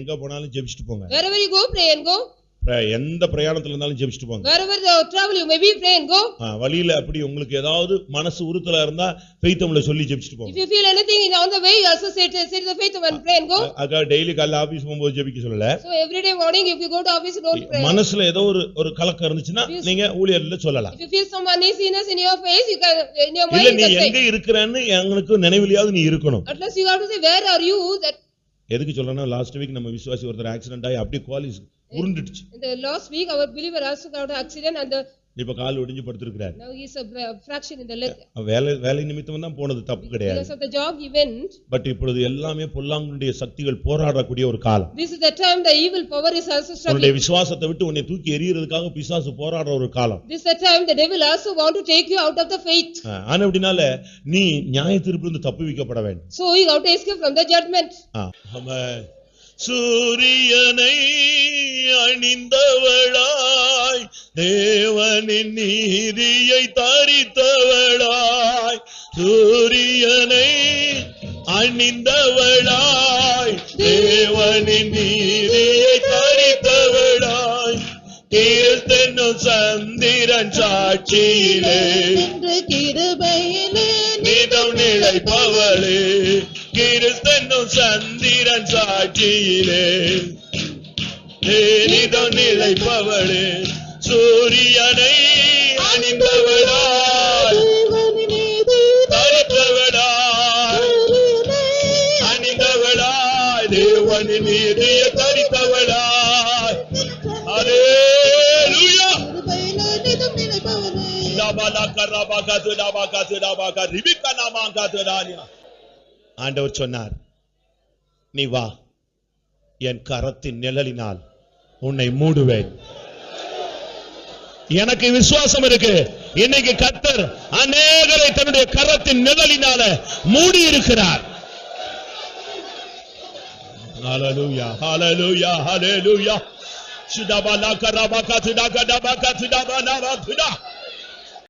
எங்க போனாலும் ஜெபிச்சிட்டு போங்க. Wherever you go, pray and go. எந்த பிரயாணத்துல இருந்தாலும் ஜெபிச்சிட்டு போங்க. Wherever the travel you may be, pray and go. வழியில அப்படி உங்களுக்கு ஏதாவது மனசு உறுத்தலா இருந்தா faithumல சொல்லி ஜெபிச்சிட்டு போங்க. If you feel anything on the way, you also say to the faithum and pray and go. அங்க டெய்லி காலையில ஆபீஸ் போகும்போது ஜெபிக்க சொல்லல. So every day morning if you go to office, don't pray. மனசுல ஏதோ ஒரு கலக்கம் இருந்துச்சுன்னா நீங்க ஊழியர்ல சொல்லலாம். If you feel some uneasiness in your face, you can in your mind. இல்ல நீ எங்க இருக்கறன்னு உங்களுக்கு நினைவிலியாவது நீ இருக்கணும். At least you have to say where are you. That எதுக்கு சொல்றேன்னா லாஸ்ட் வீக் நம்ம விசுவாசி ஒருத்தர் ஆக்சிடென்ட் ஆகி அப்படியே Qualis உருண்டுடுச்சு. In the last week our believer also got an accident and இப்ப கால் ஒடிஞ்சு படுத்துறாரு. now he is a fraction in the leg. வேலை நிமித்தம் தான் போனது, தப்பு கிடையாது. Because of the job he went. But இப்பொழுது எல்லாமே பொல்லாங்குடைய சக்திகள் போராடக்கூடிய ஒரு காலம். This is the time the evil power is also struggling. உன்னுடைய விசுவாசத்தை விட்டு உன்னை தூக்கி எறியறதுக்காக பிசாசு போராடுற ஒரு காலம். This is the time the devil also want to take you out of the faith. ஆனா அப்படினால நீ நியாயத்தீர்ப்பிலிருந்து தப்புவிக்கப்பட வேண்டும். So you have to escape from the judgment. ஆமென். சூரியனை அணிந்தவளாய் தேவனின் நீதியை தரித்தவளாய், சூரியனை அணிந்தவளாய் தேவனின் நீதியை தரித்தவளாய், கீர்த்தனும் சந்திரன் சாட்சியிலே கிருபையிலே நிதம் நிலைப்பவளே, கிறிஸ்தனும் சந்திரன் சாட்சியிலே நிதம் நிலைப்பவளே, சூரியனை அணிந்தவளாய் தரித்தவளாய், அணிந்தவளாய் தேவனின் நீதியை தரித்தவளாய். ஹல்லேலூயா. ஆண்டவர் சொன்னார், நீ வா, என் கரத்தின் நிழலினால் உன்னை மூடுவேன். எனக்கு விசுவாசம் இருக்கு, இன்னைக்கு கர்த்தர் அநேகரை தன்னுடைய கரத்தின் நிழலினால மூடி இருக்கிறார். ஹல்லேலூயா, ஹல்லேலூயா, ஹல்லேலூயா. சுடபலா கரபகதுடா கடபகதுடா பனவதுடா